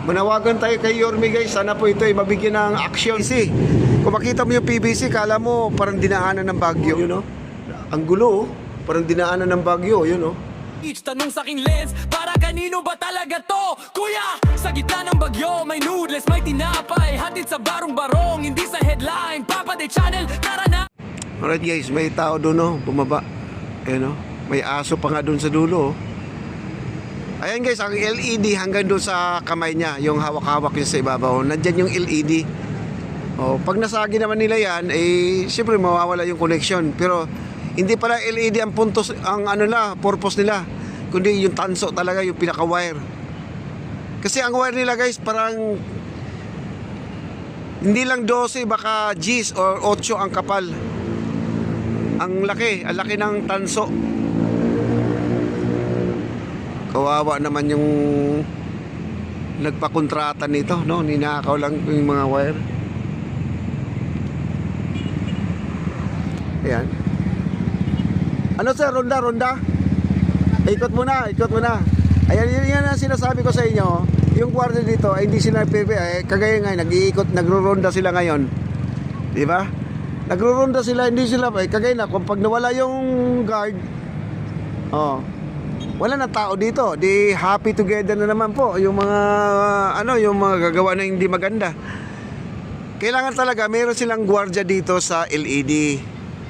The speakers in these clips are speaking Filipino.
Manawagan tayo kay Yorme guys, sana po ito ay mabigyan ng action. Kung makita mo yung PVC, kala mo parang dinaanan ng bagyo, you know? Ang gulo, parang dinaanan ng bagyo, you know? Tanong sa aking lens, para kanino ba talaga to? Kuya, sa gitna ng bagyo, may noodles, may tinapay, hatid sa barong-barong, hindi sa headline, Papa de Channel, tara na! Alright guys, may tao doon, no? Bumaba. Ayan, no? May aso pa nga doon sa dulo, oh. Ayan guys, ang LED hanggang doon sa kamay niya, yung hawak-hawak niya sa ibabaw. Nandyan yung LED. Oh, pag nasagi naman nila yan, eh, siyempre mawawala yung connection. Pero, hindi pala LED ang puntos, ang ano na, purpose nila. Kundi yung tanso talaga, yung pinaka-wire. Kasi ang wire nila guys, parang, hindi lang 12, baka G's or 8 ang kapal. Ang laki ng tanso. Kawawa naman yung nagpakontrata nito, no? Ninakaw lang yung mga wire. Ayan. Ano sir, ronda? Ikot muna. Ayan, yan ang sinasabi ko sa inyo. Yung guardia dito, ay hindi sila kagaya ngayon, nagro-ronda sila ngayon. Di ba? Nagro-ronda sila, hindi sila, kagaya na, kung pag nawala yung guard, wala na tao dito. Di happy together na naman po yung mga yung mga gagawa na hindi maganda. Kailangan talaga meron silang gwardiya dito sa LED.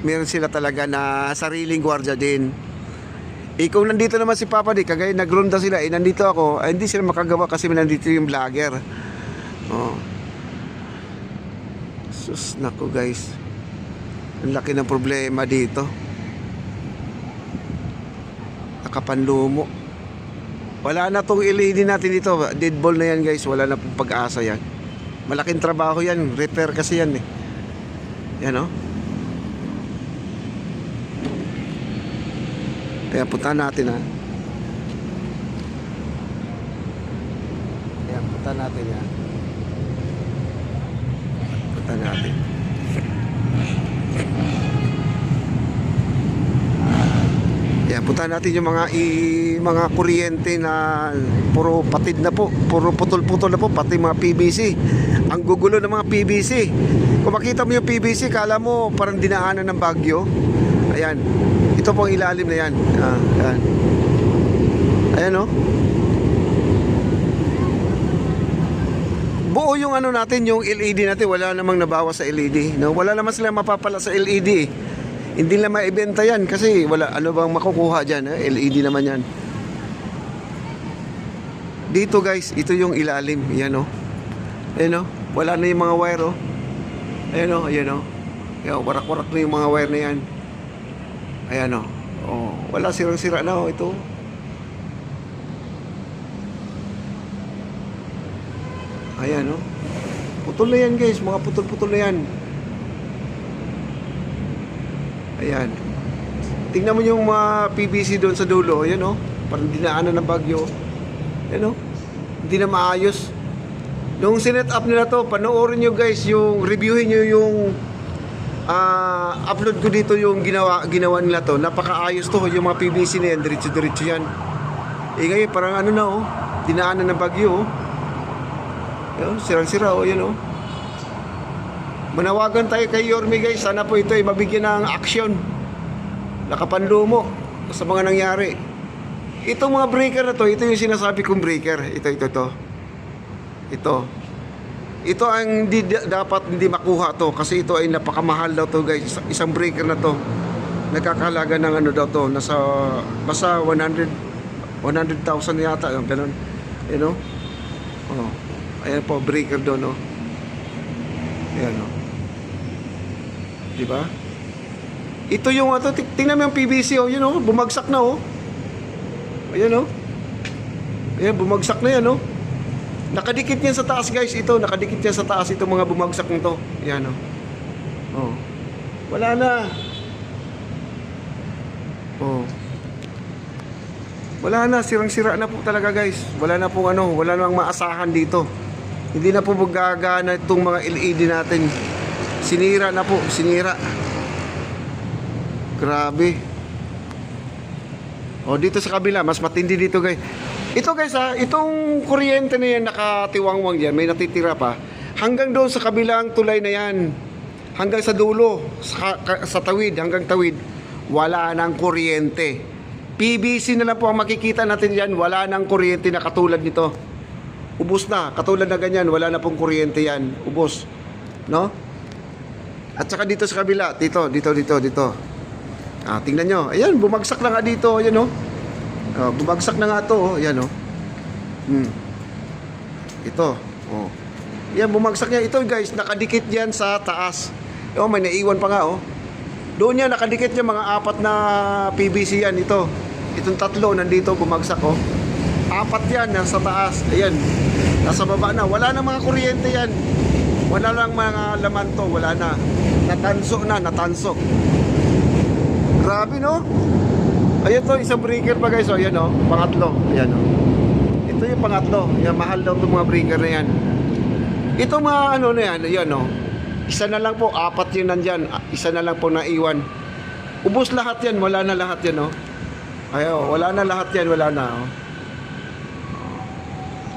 Meron sila talaga na sariling gwardiya din. Kung nandito naman si Papa di, kagaya nagronda sila, nandito ako, hindi sila makagawa kasi nandito yung vlogger. Sus, nako guys. Ang laki ng problema dito. Nakapanlumo. Wala na tong LED natin dito. Dead ball na yan guys. Wala na pong pag-asa yan. Malaking trabaho yan. Repair kasi yan eh. Yan o. Kaya punta natin ha. Kaya punta natin ha. Punta natin. Yan, punta natin yung mga kuryente na puro patid na po, puro putol-putol na po, pati mga PVC. Ang gugulo ng mga PVC. Kung makita mo yung PVC, kala mo parang dinaanan ng bagyo. Ayan. Ito po ang ilalim na yan. Ayan. Ayan o. Buo yung natin, yung LED natin, wala namang nabawas sa LED. No? Wala naman sila mapapala sa LED. Hindi na maibenta yan kasi wala bang makukuha dyan. LED naman yan. Dito guys, ito yung ilalim. Yan o. Ayan o. Wala na yung mga wire o. Ayan o. Ayan o. Ayan, warak-warak na yung mga wire na yan. Ayan o. Oh, wala, sirang-sira na o. Ito. Ayan o. Putol na yan guys. Mga putol-putol na yan. Ayan. Tingnan mo yung mga PVC doon sa dulo. Ayan o. Parang dinaanan ng bagyo. Ayan o. Hindi na maayos. Nung sinet up nila to, panoorin nyo guys, yung reviewin nyo yung upload ko dito yung ginawa nila to. Napakaayos to. Yung mga PVC na yan, diretso-diretso yan. Ngayon, parang na o. Dinaanan ng bagyo o. Ayan, sirang-sira o. Ayan o. Manawagan tayo kay Yorme guys, sana po ito ay mabigyan ng action. Nakapanlumo sa mga nangyari. Itong mga breaker na to, ito yung sinasabi kong breaker. Ito ang dapat hindi makuha to kasi ito ay napakamahal daw to guys. Isang breaker na to nagkakalaga ng daw to, nasa basta 100,000 yata, ganun. You know? Oh, ayan po, breaker doon, no. Ayan, no. Diba? Ito yung tingnan mo yung PVC, oh, yun oh, bumagsak na oh. Ayan oh. Ayan, bumagsak na yan oh. Nakadikit yan sa taas guys, ito, nakadikit yan sa taas itong mga bumagsak nito. Ayan oh. Oh. Wala na. Oh. Wala na, sirang-sira na po talaga guys. Wala na pong wala nang maasahan dito. Hindi na po magagana itong mga LED natin. Sinira na po, sinira. Grabe. O dito sa kabila, mas matindi dito guys. Ito guys ha, itong kuryente na yan nakatiwangwang yan, may natitira pa. Hanggang doon sa kabilang tulay na yan, hanggang sa dulo, sa tawid, hanggang tawid, wala nang kuryente. PVC na lang po ang makikita natin yan, wala nang kuryente na katulad nito. Ubos na, katulad na ganyan, wala na pong kuryente yan, ubos. No? At saka dito sa kabila, dito. Tingnan nyo, ayan, bumagsak na nga dito, ayan o. Bumagsak na nga to, ayan o. Ito, yan, bumagsak niya. Ito guys, nakadikit yan sa taas. May naiwan pa nga Doon yan, nakadikit niya mga 4 na PVC yan. Itong 3 nandito, bumagsak 4 yan, nasa taas. Ayan, nasa baba na. Wala na mga kuryente yan. Wala lang mga laman to, wala na. Natanso. Grabe no? Ayan to, isang breaker pa guys. Ayan pangatlo. Ayan Ito yung pangatlo. Ayan, mahal daw itong mga breaker na yan. Ito mga na yan, ayan isa na lang po, 4 yun nandyan. Isa na lang po naiwan. Ubos lahat yan, wala na lahat yan wala na lahat yan, wala na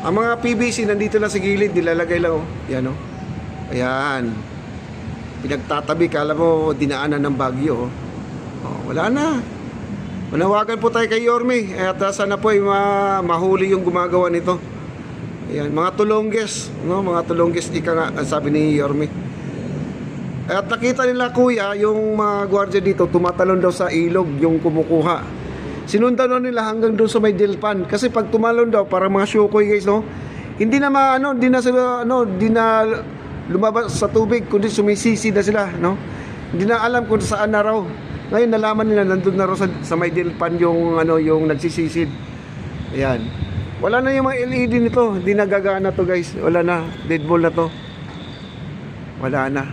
Ang mga PVC nandito lang sa gilid, nilalagay lang Yan Ayan. Pinagtatabi, kala mo dinaanan ng bagyo wala na. Manawagan po tayo kay Yorme at sana po ay mahuli yung gumagawa nito. Ayan, mga tulongges, mga tulongges ika nga, ang sabi ni Yorme. At nakita nila kuya, yung mga gwardiya dito, tumatalon daw sa ilog, yung kumukuha. Sinundan daw nila hanggang doon sa may Dilpan. Kasi pag tumalon daw, para mga syukoy guys, hindi na hindi na lumabas sa tubig, kundi sumisisi na sila, Hindi na alam kung saan na raw. Ngayon nalaman nila nandun na raw sa may Dilpan yung yung nagsisisid. Ayan. Wala na yung mga LED nito, hindi nagagana to guys. Wala na, dead ball na to. Wala na.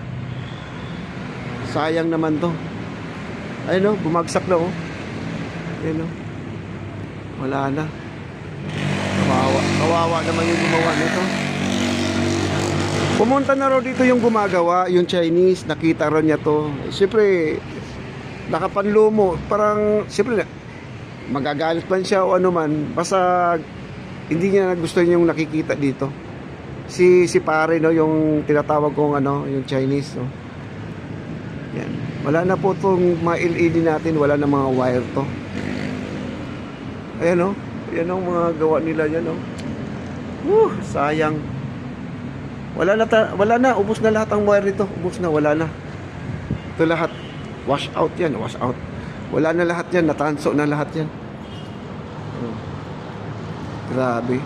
Sayang naman to. Ayun bumagsak na Ayun wala na. Kawawa naman yung gumawa nito. Pumunta na raw dito yung gumagawa, yung Chinese, nakita raw niya to. Siyempre, nakapanlumo, parang, siyempre, magagalit man siya o ano man, basta hindi niya gusto yung nakikita dito. Si pare, yung tinatawag kong yung Chinese, Yan. Wala na po itong mga LED natin, wala na mga wire to. Ayan yan mga gawa nila yan sayang. Wala na, ubos na lahat ang wire nito. Ubos na, wala na. Ito lahat, wash out yan, wash out. Wala na lahat yan, natanso na lahat yan. Grabe.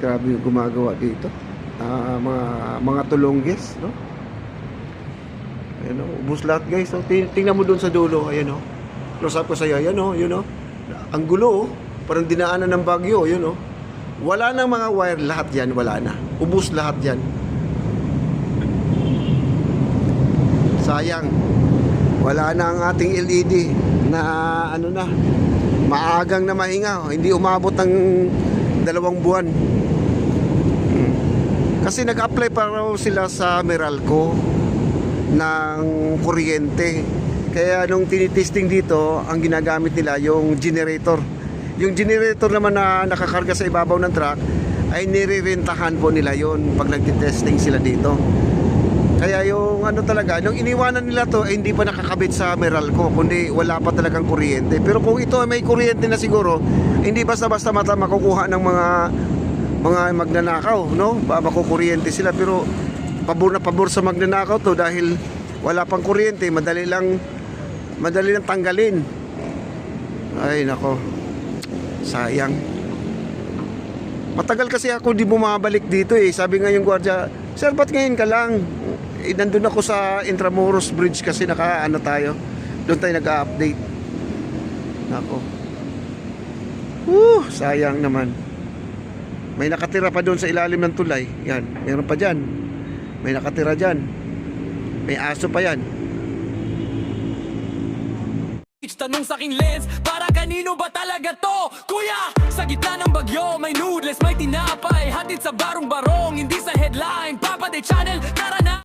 Grabe yung gumagawa dito. Mga tulongges, Ayan ubos lahat guys. Tingnan mo doon sa dulo, ayan Close up ko sa'yo, ayan ang gulo parang dinaanan ng bagyo, Wala nang mga wire, lahat yan, wala na. Ubos lahat yan. Sayang. Wala na ang ating LED na maagang na mahinga. Hindi umabot ng 2 buwan. Kasi nag-apply pa raw sila sa Meralco ng kuryente. Kaya nung tinitesting dito, ang ginagamit nila yung generator. Yung generator naman na nakakarga sa ibabaw ng truck ay nirerentahan po nila yon pag nagtitesting sila dito. Kaya yung talaga, nung iniwanan nila to ay hindi pa nakakabit sa Meralco, kundi wala pa talagang kuryente. Pero kung ito ay may kuryente na siguro, hindi basta-basta makukuha ng mga magnanakaw, makukuryente sila. Pero pabor na pabor sa magnanakaw to dahil wala pang kuryente, madali lang tanggalin. Ay nako, sayang. Matagal kasi ako di bumabalik dito Sabi nga yung gwardiya, sir, ba't ngayon ka lang? Nandun ako sa Intramuros Bridge kasi tayo. Doon tayo nag-update. Nako. Sayang naman. May nakatira pa doon sa ilalim ng tulay. Yan, meron pa dyan. May nakatira dyan. May aso pa yan. Tanong sa aking lens, para kanino ba talaga to? Kuya, sa gitna ng bagyo, may noodles, may tinapay, hatid sa barong-barong, hindi sa headline, Papa de Channel, tara na!